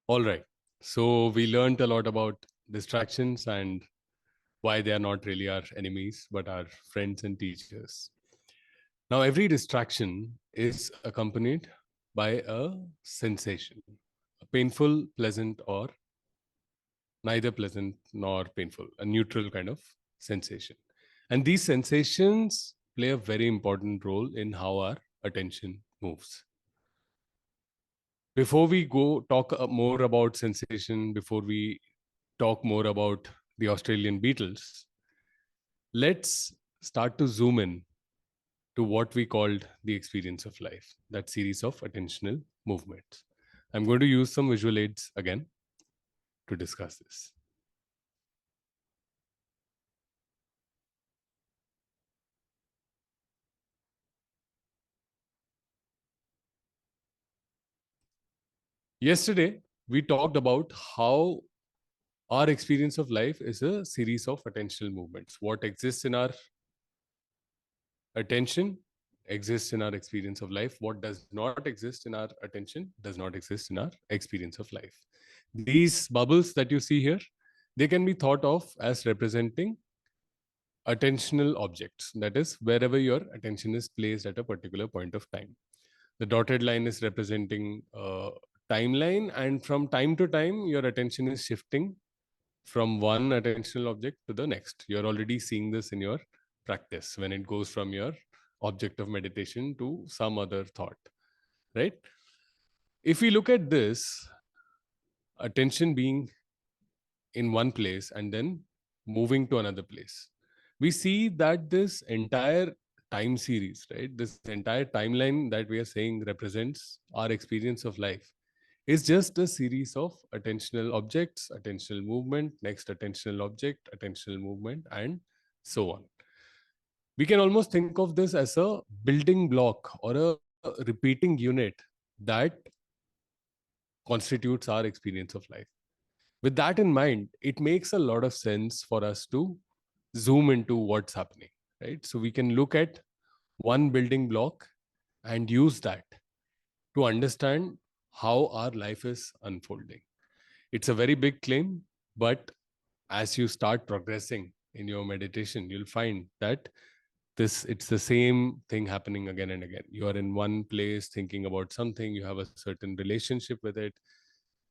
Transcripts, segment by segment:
All right. So we learned a lot about distractions and why they are not really our enemies, but our friends and teachers. Now, every distraction is accompanied by a sensation, a painful, pleasant, or neither pleasant nor painful, a neutral kind of sensation. And these sensations play a very important role in how our attention moves. Before we go talk more about sensation, before we talk more about the Australian beetles, let's start to zoom in to what we called the experience of life, that series of attentional movements. I'm going to use some visual aids again to discuss this. Yesterday, we talked about how our experience of life is a series of attentional movements. What exists in our attention exists in our experience of life. What does not exist in our attention does not exist in our experience of life. These bubbles that you see here, they can be thought of as representing attentional objects. That is, wherever your attention is placed at a particular point of time. The dotted line is representing a timeline, and from time to time, your attention is shifting from one attentional object to the next. You're already seeing this in your practice when it goes from your object of meditation to some other thought, right? If we look at this, attention being in one place and then moving to another place, we see that this entire time series, right, this entire timeline that we are saying represents our experience of life, is just a series of attentional objects, attentional movement, next attentional object, attentional movement, and so on. We can almost think of this as a building block or a repeating unit that constitutes our experience of life. With that in mind, it makes a lot of sense for us to zoom into what's happening, right? So we can look at one building block and use that to understand how our life is unfolding. It's a very big claim, but as you start progressing in your meditation, you'll find that it's the same thing happening again and again. You are in one place thinking about something, you have a certain relationship with it.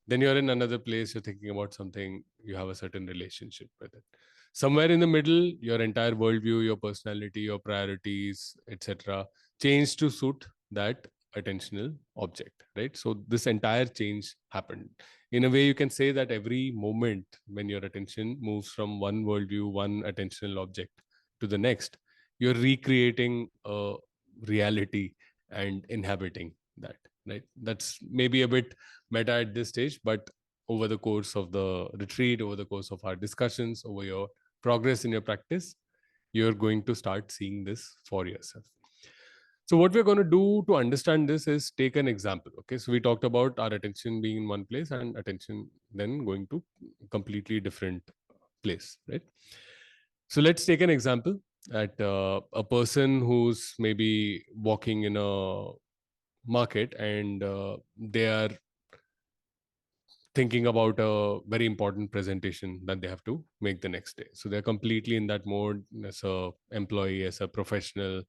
Then you're in another place, you're thinking about something, you have a certain relationship with it. Somewhere in the middle, your entire worldview, your personality, your priorities, etc., change to suit that attentional object, right? So this entire change happened. In a way, you can say that every moment when your attention moves from one worldview, one attentional object to the next, you're recreating a reality and inhabiting that, right? That's maybe a bit meta at this stage, but over the course of the retreat, over the course of our discussions, over your progress in your practice, you're going to start seeing this for yourself. So what we're going to do to understand this is take an example. Okay, so we talked about our attention being in one place and attention then going to completely different place, right? So let's take an example at a person who's maybe walking in a market and they are thinking about a very important presentation that they have to make the next day. So they're completely in that mode as a employee, as a professional,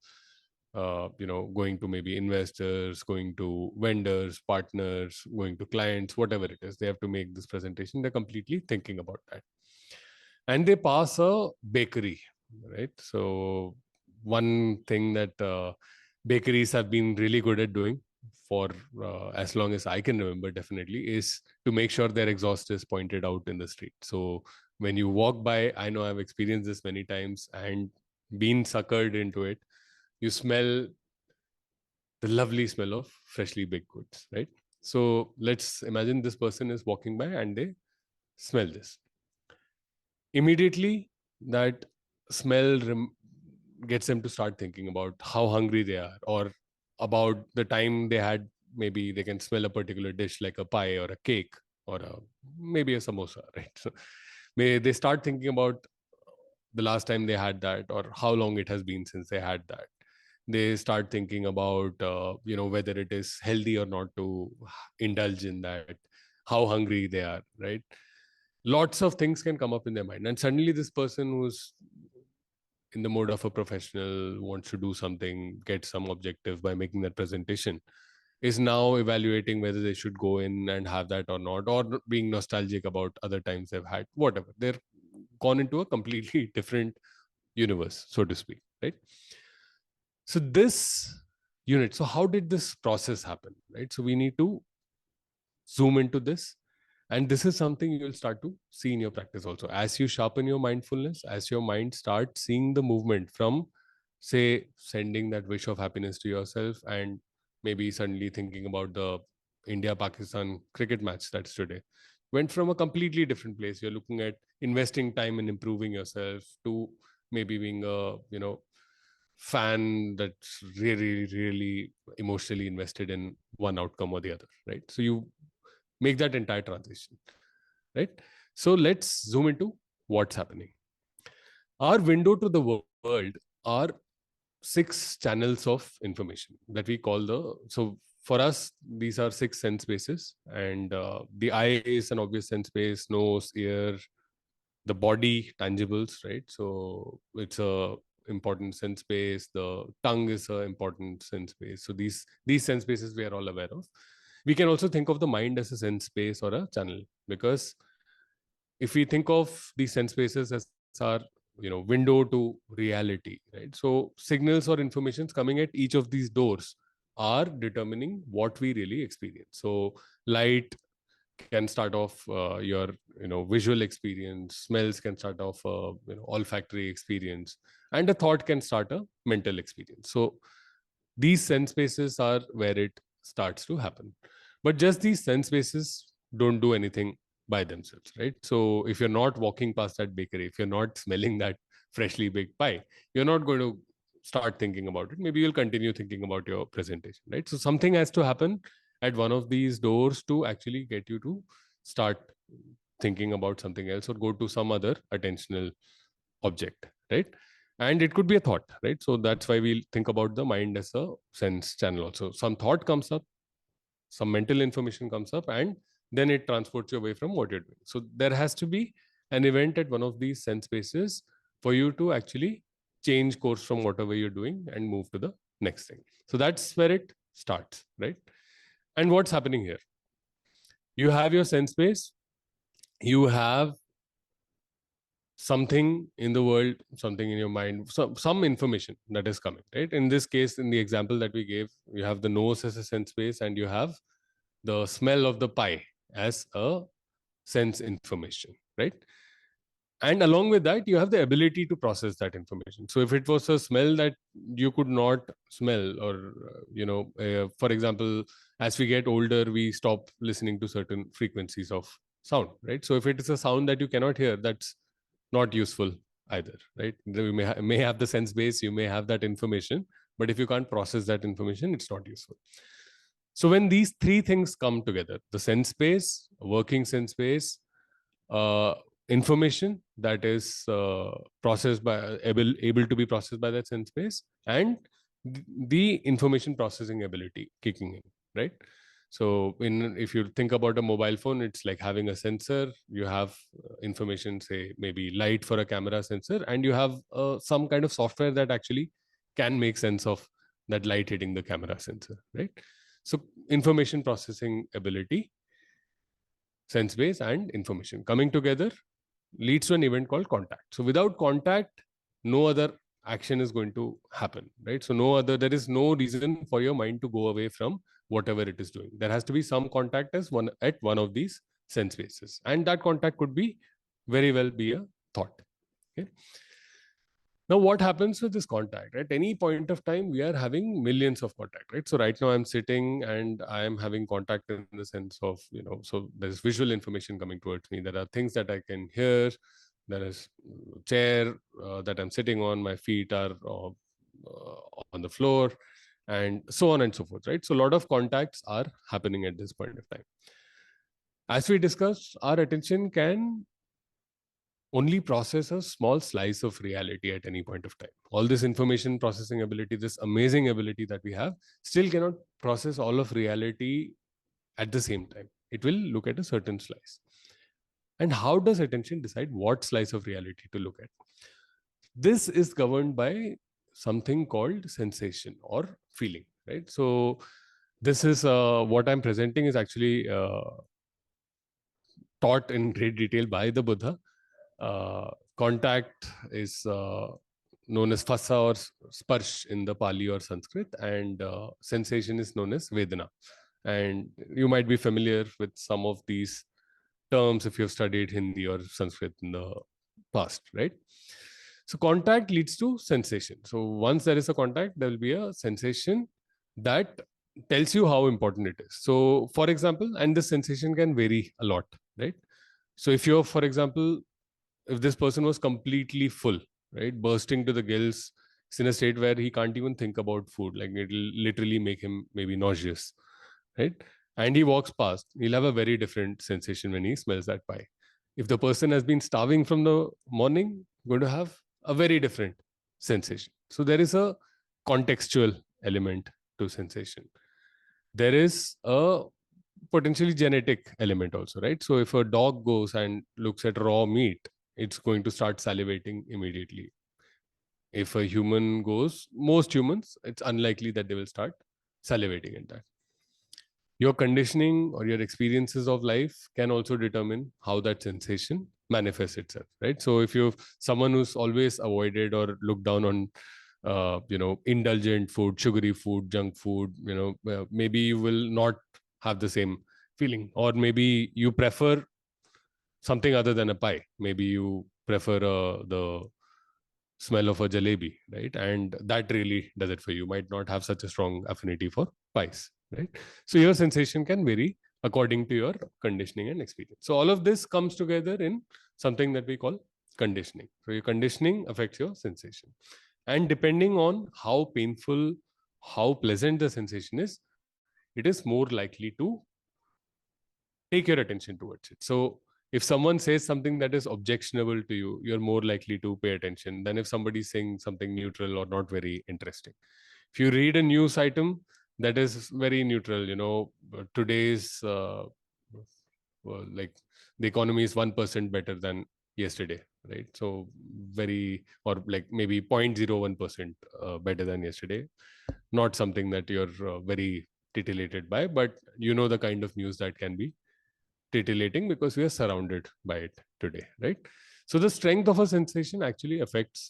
going to maybe investors, going to vendors, partners, going to clients, whatever it is. They have to make this presentation. They're completely thinking about that. And they pass a bakery, right? So one thing that bakeries have been really good at doing for as long as I can remember, definitely, is to make sure their exhaust is pointed out in the street. So when you walk by, I know I've experienced this many times and been suckered into it. You smell the lovely smell of freshly baked goods, right? So let's imagine this person is walking by and they smell this. Immediately, that smell gets them to start thinking about how hungry they are, or about the time they had. Maybe they can smell a particular dish like a pie or a cake or maybe a samosa, right? So may they start thinking about the last time they had that, or how long it has been since they had that. They start thinking about whether it is healthy or not to indulge in that, how hungry they are, right? Lots of things can come up in their mind, and suddenly this person who's in the mode of a professional, wants to do something, get some objective by making that presentation, is now evaluating whether they should go in and have that or not, or being nostalgic about other times they've had, whatever. They're gone into a completely different universe, so to speak, right? So this unit, so how did this process happen, right? So we need to zoom into this. And this is something you will start to see in your practice also. As you sharpen your mindfulness, as your mind starts seeing the movement from, say, sending that wish of happiness to yourself and maybe suddenly thinking about the India-Pakistan cricket match that's today, went from a completely different place. You're looking at investing time in improving yourself to maybe being a, fan that's really, really emotionally invested in one outcome or the other, right? So you make that entire transition, right? So let's zoom into what's happening. Our window to the world are 6 channels of information that we call so for us, these are 6 sense spaces. And the eye is an obvious sense space, nose, ear, the body, tangibles, right? So it's a important sense space. The tongue is a important sense space. So these sense spaces we are all aware of. We can also think of the mind as a sense space or a channel, because if we think of these sense spaces as our window to reality, right? So signals or informations coming at each of these doors are determining what we really experience. So light can start off your visual experience, smells can start off olfactory experience, and a thought can start a mental experience. So these sense spaces are where it starts to happen. But just these sense spaces don't do anything by themselves, right? So if you're not walking past that bakery, if you're not smelling that freshly baked pie, you're not going to start thinking about it. Maybe you'll continue thinking about your presentation, right? So something has to happen at one of these doors to actually get you to start thinking about something else or go to some other attentional object, right? And it could be a thought, right? So that's why we think about the mind as a sense channel also. Some thought comes up, some mental information comes up, and then it transports you away from what you're doing. So there has to be an event at one of these sense spaces for you to actually change course from whatever you're doing and move to the next thing. So that's where it starts, right? And what's happening here? You have your sense space, you have something in the world, something in your mind, some information that is coming, right? In this case, in the example that we gave, you have the nose as a sense space, and you have the smell of the pie as a sense information, right? And along with that, you have the ability to process that information. So if it was a smell that you could not smell, or for example, as we get older, we stop listening to certain frequencies of sound, right? So if it is a sound that you cannot hear, that's not useful either, right? You may have the sense base, you may have that information, but if you can't process that information, it's not useful. So when these 3 things come together, the sense space, working sense space, uh, information that is processed by able to be processed by that sense space, and the information processing ability kicking in, right? So if you think about a mobile phone, it's like having a sensor. You have information, say maybe light for a camera sensor, and you have some kind of software that actually can make sense of that light hitting the camera sensor, right? So information processing ability, sense base, and information coming together leads to an event called contact. So without contact, no other action is going to happen, right? So there is no reason for your mind to go away from whatever it is doing. There has to be some contact at one of these sense bases, and that contact could be very well be a thought. Okay. Now, what happens with this contact? At any point of time, we are having millions of contact, right? So right now I'm sitting and I am having contact in the sense of, so there's visual information coming towards me. There are things that I can hear. There is chair that I'm sitting on. My feet are on the floor, and so on and so forth, right? So a lot of contacts are happening at this point of time. As we discussed, our attention can only process a small slice of reality at any point of time. All this information processing ability, this amazing ability that we have, still cannot process all of reality at the same time. It will look at a certain slice. And how does attention decide what slice of reality to look at? This is governed by something called sensation or feeling, right? So this is what I'm presenting is actually taught in great detail by the Buddha. Contact is known as phasa or sparsh in the Pali or Sanskrit, and sensation is known as Vedana. And you might be familiar with some of these terms if you've studied Hindi or Sanskrit in the past, right? So contact leads to sensation. So once there is a contact, there will be a sensation that tells you how important it is. So for example, and this sensation can vary a lot, right? So if you're, for example, if this person was completely full, right, bursting to the gills, it's in a state where he can't even think about food, like it'll literally make him maybe nauseous, right? And he walks past, he'll have a very different sensation when he smells that pie. If the person has been starving from the morning, going to have a very different sensation. So there is a contextual element to sensation. There is a potentially genetic element also, right? So if a dog goes and looks at raw meat, it's going to start salivating immediately. If a human goes, most humans, it's unlikely that they will start salivating at that. Your conditioning or your experiences of life can also determine how that sensation manifests itself, right? So if you're someone who's always avoided or looked down on indulgent food, sugary food, junk food, maybe you will not have the same feeling, or maybe you prefer something other than a pie. Maybe you prefer the smell of a jalebi, right? And that really does it for you. Might not have such a strong affinity for pies, right? So your sensation can vary according to your conditioning and experience. So all of this comes together in something that we call conditioning. So your conditioning affects your sensation. And depending on how painful, how pleasant the sensation is, it is more likely to take your attention towards it. So if someone says something that is objectionable to you, you're more likely to pay attention than if somebody's saying something neutral or not very interesting. If you read a news item that is very neutral, today's like the economy is 1% better than yesterday, right? So very, or like maybe 0.01% better than yesterday. Not something that you're very titillated by, but the kind of news that can be titillating because we are surrounded by it today, right? So the strength of a sensation actually affects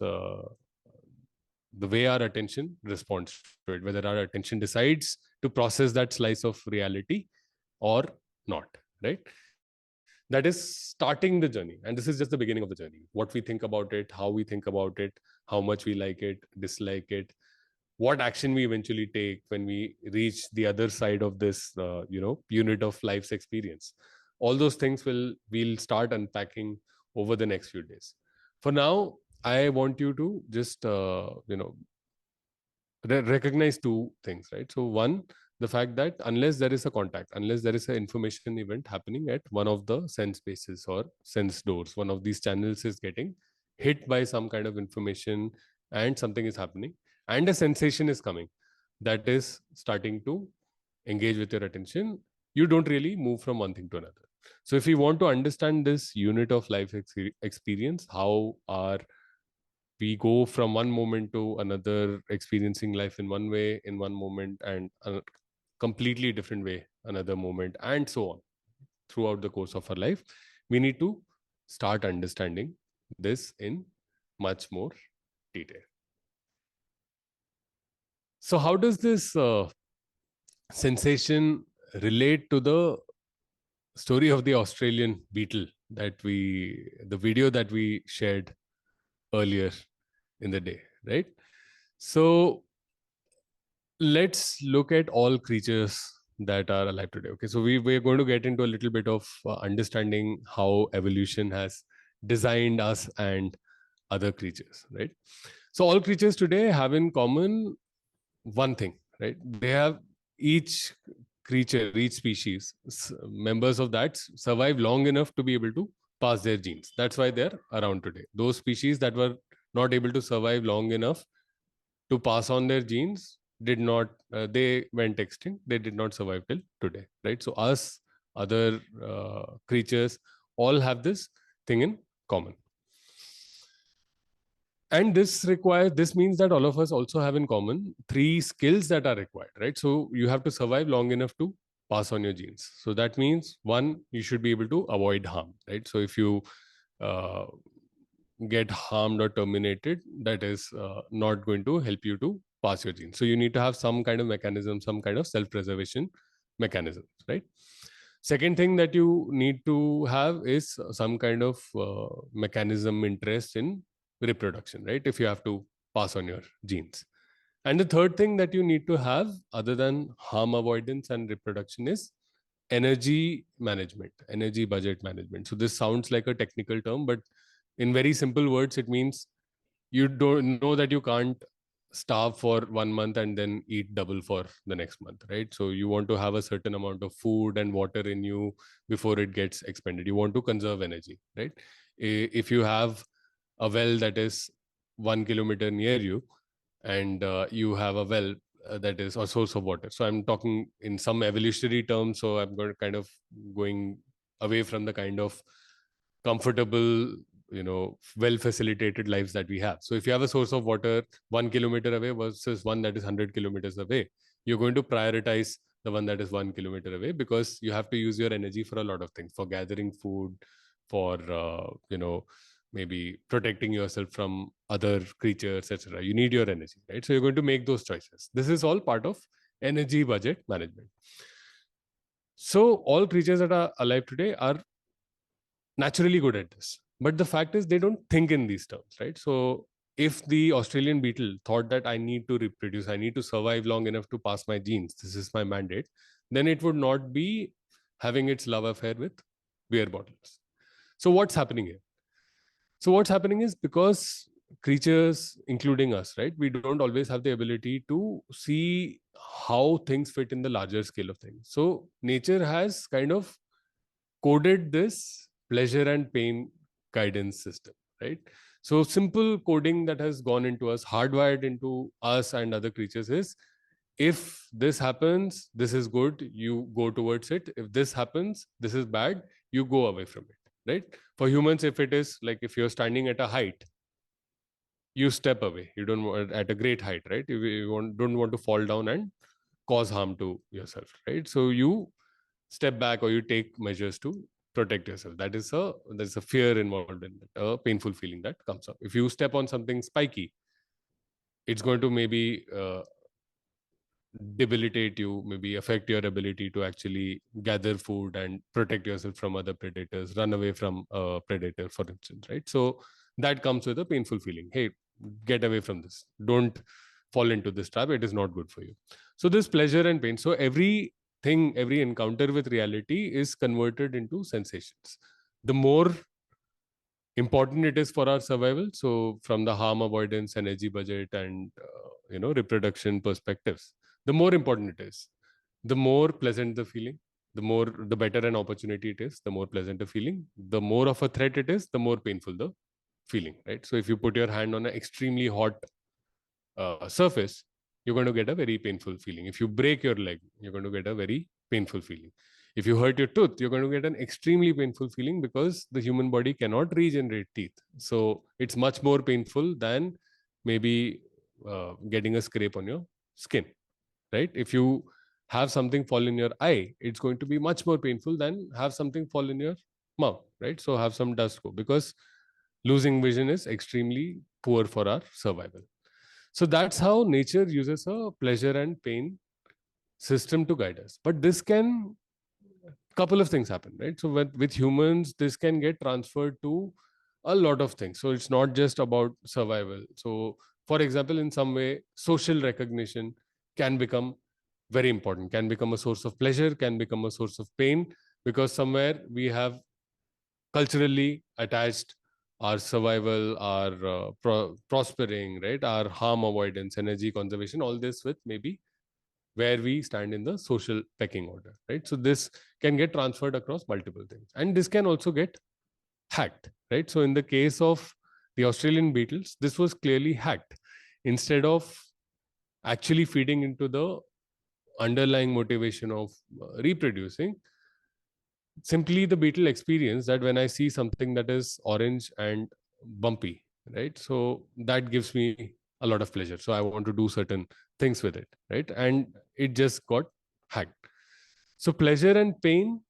the way our attention responds to it, whether our attention decides to process that slice of reality or not, right? That is starting the journey. And this is just the beginning of the journey. What we think about it, how we think about it, how much we like it, dislike it, what action we eventually take when we reach the other side of this unit of life's experience. All those things we'll start unpacking over the next few days. For now, I want you to just recognize two things, right? So one, the fact that unless there is a contact, unless there is an information event happening at one of the sense spaces or sense doors, one of these channels is getting hit by some kind of information and something is happening and a sensation is coming that is starting to engage with your attention, you don't really move from one thing to another. So if you want to understand this unit of life experience, how are we go from one moment to another, experiencing life in one way in one moment and a completely different way another moment, and so on throughout the course of our life, we need to start understanding this in much more detail. So how does this sensation relate to the story of the Australian beetle that the video that we shared earlier in the day, right? So let's look at all creatures that are alive today. Okay, so we're going to get into a little bit of understanding how evolution has designed us and other creatures, right? So all creatures today have in common one thing, right? They have each creature, each species, members of that survive long enough to be able to pass their genes. That's why they're around today. Those species that were not able to survive long enough to pass on their genes did not they went extinct. They did not survive till today, right? So us other creatures, all have this thing in common. And this means that all of us also have in common three skills that are required, right? So you have to survive long enough to pass on your genes. So that means, one, you should be able to avoid harm, right? So if you uh, get harmed or terminated, that is not going to help you to pass your genes. So you need to have some kind of mechanism, some kind of self-preservation mechanism, right? Second thing that you need to have is some kind of mechanism, interest in reproduction, right? If you have to pass on your genes. And the third thing that you need to have, other than harm avoidance and reproduction, is energy management, energy budget management. So this sounds like a technical term, but in very simple words, it means you don't know that you can't starve for 1 month and then eat double for the next month, right? So you want to have a certain amount of food and water in you before it gets expended. You want to conserve energy, right? If you have a well that is 1 kilometer near you, and you have a well that is a source of water. So I'm talking in some evolutionary terms, so I'm going to kind of going away from the kind of comfortable, well facilitated lives that we have. So if you have a source of water 1 kilometer away versus one that is 100 kilometers away, you're going to prioritize the one that is 1 kilometer away, because you have to use your energy for a lot of things, for gathering food, for maybe protecting yourself from other creatures, etc. You need your energy, right? So you're going to make those choices. This is all part of energy budget management. So all creatures that are alive today are naturally good at this. But the fact is, they don't think in these terms, right? So if the Australian beetle thought that I need to reproduce, I need to survive long enough to pass my genes, this is my mandate, then it would not be having its love affair with beer bottles. So what's happening here? So what's happening is, because creatures, including us, right, we don't always have the ability to see how things fit in the larger scale of things. So nature has kind of coded this pleasure and pain guidance system, right? So simple coding that has gone into us, hardwired into us and other creatures, is if this happens, this is good, you go towards it. If this happens, this is bad, you go away from it, right? For humans, if it is like, if you're standing at a height, you step away. You don't want at a great height, right? Don't want to fall down and cause harm to yourself, right? So you step back, or you take measures to protect yourself. There's a fear involved in it, a painful feeling that comes up. If you step on something spiky, it's going to maybe debilitate you, maybe affect your ability to actually gather food and protect yourself from other predators, run away from a predator, for instance, right? So that comes with a painful feeling. Hey, get away from this. Don't fall into this trap. It is not good for you. So this pleasure and pain. So every encounter with reality is converted into sensations. The more important it is for our survival, so from the harm avoidance, energy budget, and reproduction perspectives, the more important it is, the more pleasant the feeling, the better an opportunity it is, the more pleasant the feeling, the more of a threat it is, the more painful the feeling, right? So if you put your hand on an extremely hot surface, you're going to get a very painful feeling. If you break your leg, you're going to get a very painful feeling. If you hurt your tooth, you're going to get an extremely painful feeling, because the human body cannot regenerate teeth. So it's much more painful than maybe getting a scrape on your skin, right? If you have something fall in your eye, it's going to be much more painful than have something fall in your mouth, right? So have some dust go, because losing vision is extremely poor for our survival. So that's how nature uses a pleasure and pain system to guide us. But this can, couple of things happen, right? So with humans, this can get transferred to a lot of things. So it's not just about survival. So for example, in some way, social recognition can become very important, can become a source of pleasure, can become a source of pain, because somewhere we have culturally attached our survival, our prospering, right, our harm avoidance, energy conservation, all this with maybe where we stand in the social pecking order, right? So this can get transferred across multiple things, and this can also get hacked, right? So in the case of the Australian beetles, this was clearly hacked. Instead of actually feeding into the underlying motivation of reproducing, simply the beetle experience that when I see something that is orange and bumpy, right? So that gives me a lot of pleasure. So I want to do certain things with it, right? And it just got hacked. So pleasure and pain,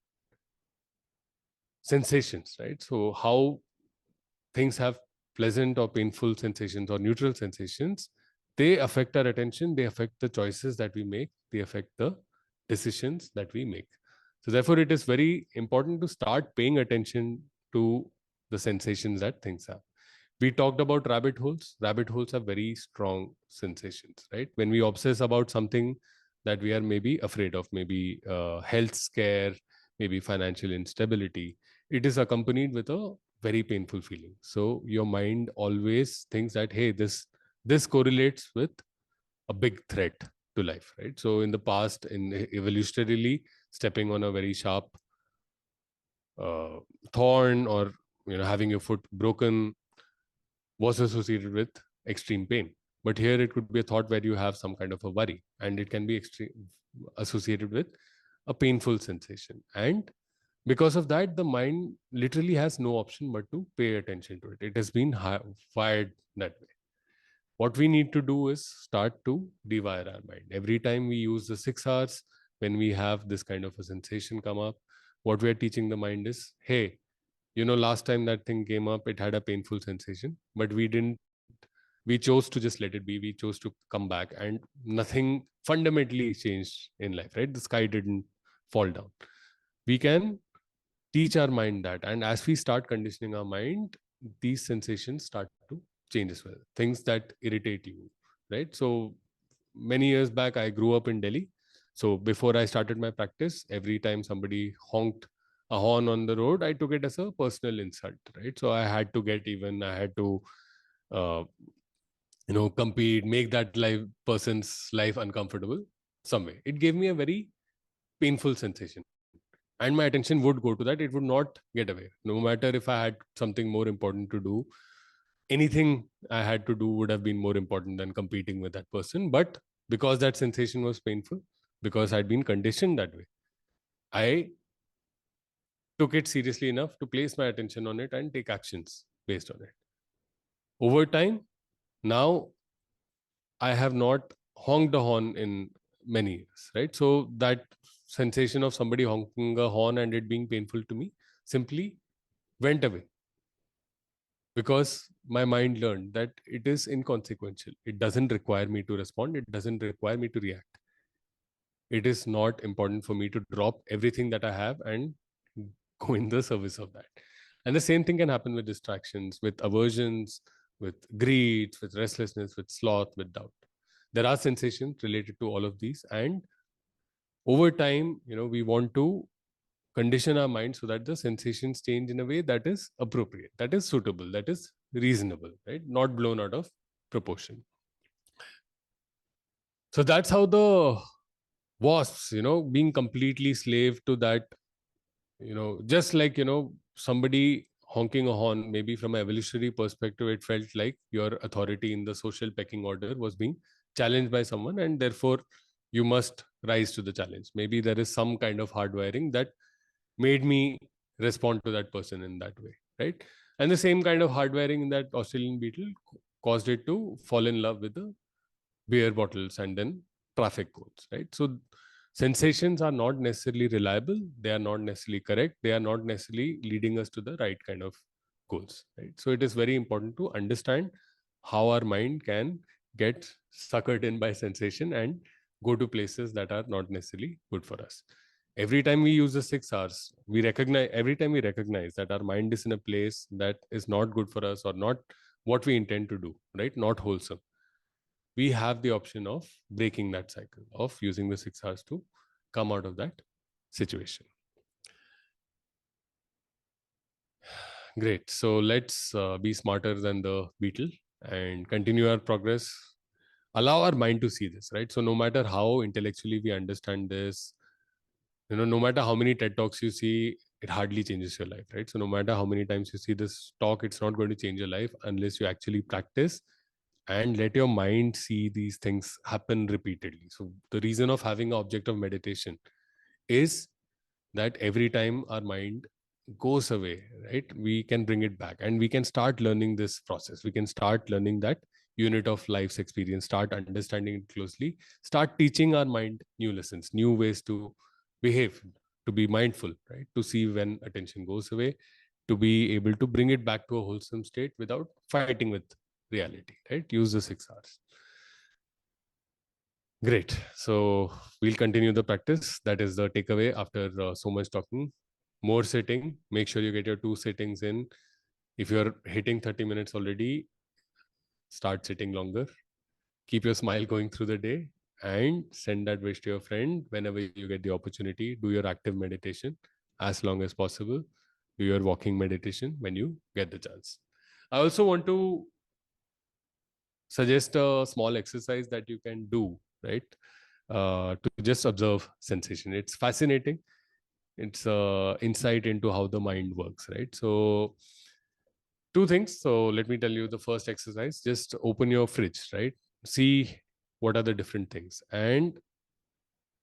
sensations, right? So how things have pleasant or painful sensations or neutral sensations, they affect our attention, they affect the choices that we make, they affect the decisions that we make. So therefore it is very important to start paying attention to the sensations that things have. We talked about rabbit holes. Rabbit holes have very strong sensations, right? When we obsess about something that we are maybe afraid of, maybe health scare, maybe financial instability, it is accompanied with a very painful feeling. So your mind always thinks that, hey, this correlates with a big threat to life, right? So in the past, in evolutionarily, stepping on a very sharp uh, thorn, or having your foot broken, was associated with extreme pain. But here it could be a thought where you have some kind of a worry, and it can be extreme associated with a painful sensation. And because of that, the mind literally has no option but to pay attention to it. It has been wired that way. What we need to do is start to rewire our mind. Every time we use the 6 hours, when we have this kind of a sensation come up, what we are teaching the mind is, hey, last time that thing came up, it had a painful sensation, but we chose to just let it be. We chose to come back, and nothing fundamentally changed in life, right? The sky didn't fall down. We can teach our mind that, and as we start conditioning our mind, these sensations start to change as well. Things that irritate you, right? So many years back, I grew up in Delhi. So before I started my practice, every time somebody honked a horn on the road, I took it as a personal insult, right? So I had to get even. I had to uh, compete, make that person's life uncomfortable some way. It gave me a very painful sensation, and my attention would go to that. It would not get away. No matter if I had something more important to do, anything I had to do would have been more important than competing with that person. But because that sensation was painful, because I'd been conditioned that way, I took it seriously enough to place my attention on it and take actions based on it. Over time, now I have not honked a horn in many years, right? So that sensation of somebody honking a horn and it being painful to me simply went away, because my mind learned that it is inconsequential. It doesn't require me to respond. It doesn't require me to react. It is not important for me to drop everything that I have and go in the service of that. And the same thing can happen with distractions, with aversions, with greed, with restlessness, with sloth, with doubt. There are sensations related to all of these, and over time, we want to condition our mind so that the sensations change in a way that is appropriate, that is suitable, that is reasonable, right? Not blown out of proportion. So that's how the wasps, being completely slave to that, just like, somebody honking a horn, maybe from an evolutionary perspective, it felt like your authority in the social pecking order was being challenged by someone, and therefore you must rise to the challenge. Maybe there is some kind of hardwiring that made me respond to that person in that way, right? And the same kind of hardwiring in that Australian beetle caused it to fall in love with the beer bottles and then traffic cones, right? So sensations are not necessarily reliable, they are not necessarily correct, they are not necessarily leading us to the right kind of goals, right? So it is very important to understand how our mind can get suckered in by sensation and go to places that are not necessarily good for us. Every time we use the 6 hours, we recognize, every time we recognize that our mind is in a place that is not good for us or not what we intend to do, right? Not wholesome. We have the option of breaking that cycle, of using the 6 hours to come out of that situation. Great. So let's be smarter than the beetle and continue our progress. Allow our mind to see this, right? So no matter how intellectually we understand this, no matter how many TED Talks you see, it hardly changes your life, right? So no matter how many times you see this talk, it's not going to change your life unless you actually practice and let your mind see these things happen repeatedly. So the reason of having an object of meditation is that every time our mind goes away, right, we can bring it back, and we can start learning this process. We can start learning that unit of life's experience, start understanding it closely, start teaching our mind new lessons, new ways to behave, to be mindful, right, to see when attention goes away, to be able to bring it back to a wholesome state without fighting with reality, right? Use the 6 hours. Great. So we'll continue the practice. That is the takeaway after so much talking. More sitting. Make sure you get your 2 sittings in. If you're hitting 30 minutes already, start sitting longer. Keep your smile going through the day, and send that wish to your friend whenever you get the opportunity. Do your active meditation as long as possible. Do your walking meditation when you get the chance. I also want to suggest a small exercise that you can do, right? To just observe sensation. It's fascinating. It's insight into how the mind works, right? So, two things. So, let me tell you the first exercise. Just open your fridge, right? See what are the different things, and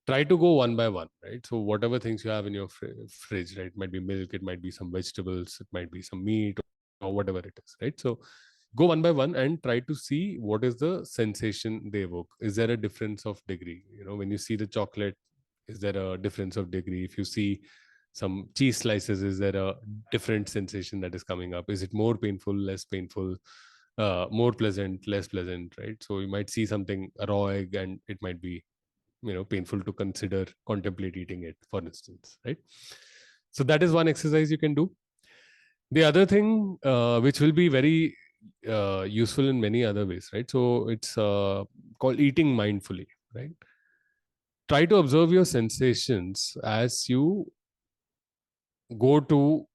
try to go one by one, right? So, whatever things you have in your fridge, right? It might be milk, it might be some vegetables, it might be some meat, or whatever it is, right? So, go one by one and try to see what is the sensation they evoke. Is there a difference of degree? When you see the chocolate, is there a difference of degree? If you see some cheese slices, is there a different sensation that is coming up? Is it more painful, less painful, more pleasant, less pleasant, right? So you might see something, a raw egg, and it might be painful to consider, contemplate eating it, for instance, right? So that is one exercise you can do. The other thing, which will be very useful in many other ways, right? So it's called eating mindfully, right? Try to observe your sensations as you go to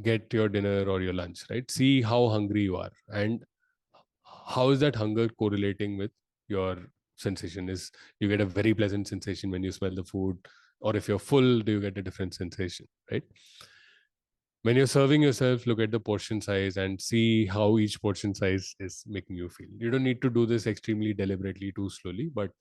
get your dinner or your lunch, right? See how hungry you are, and how is that hunger correlating with your sensation. Is you get a very pleasant sensation when you smell the food, or if you're full, do you get a different sensation, right? When you're serving yourself, look at the portion size and see how each portion size is making you feel. You don't need to do this extremely deliberately, too slowly, but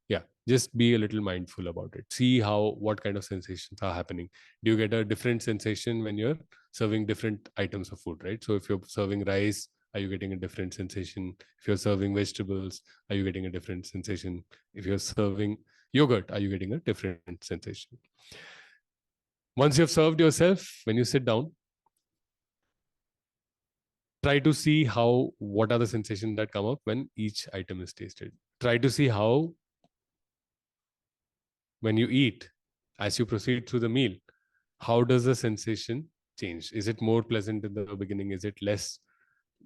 yeah, just be a little mindful about it. See how, what kind of sensations are happening. Do you get a different sensation when you're serving different items of food, right? So if you're serving rice, are you getting a different sensation? If you're serving vegetables, are you getting a different sensation? If you're serving yogurt, are you getting a different sensation? Once you've served yourself, when you sit down, try to see how, what are the sensations that come up when each item is tasted. Try to see how, when you eat, as you proceed through the meal, how does the sensation change? Is it more pleasant in the beginning? Is it less?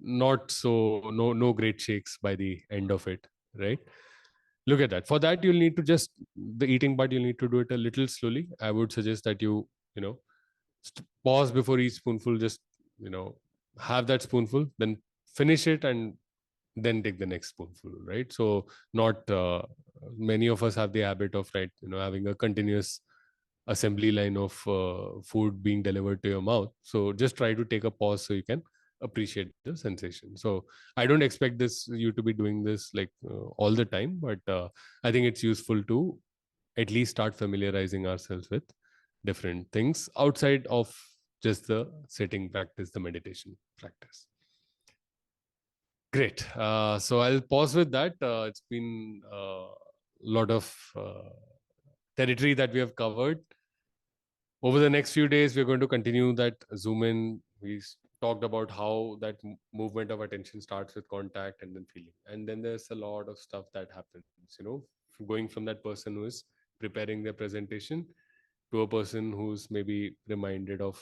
Not so, no great shakes by the end of it, right? Look at that. For that, you'll need to just, the eating part, you'll need to do it a little slowly. I would suggest that you know pause before each spoonful. Just you know have that spoonful, then finish it, and then take the next spoonful, right? So not many of us have the habit of, right, having a continuous assembly line of food being delivered to your mouth. So just try to take a pause so you can appreciate the sensation. So I don't expect this you to be doing this like all the time, but I think it's useful to at least start familiarizing ourselves with different things outside of just the sitting practice, the meditation practice. Great. So I'll pause with that. It's been a lot of territory that we have covered. Over the next few days, we're going to continue that zoom in. Talked about how that movement of attention starts with contact and then feeling. And then there's a lot of stuff that happens, going from that person who is preparing their presentation to a person who's maybe reminded of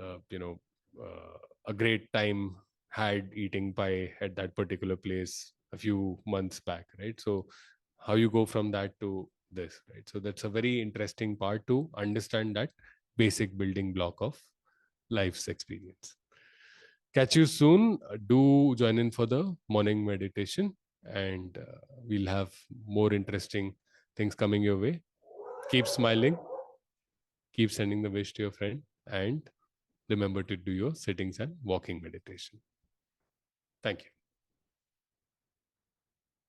uh, you know a great time had eating pie at that particular place a few months back, right? So how you go from that to this, right? So that's a very interesting part to understand that basic building block of life's experience. Catch you soon. Do join in for the morning meditation, and we'll have more interesting things coming your way. Keep smiling, keep sending the wish to your friend, and remember to do your sittings and walking meditation. Thank you.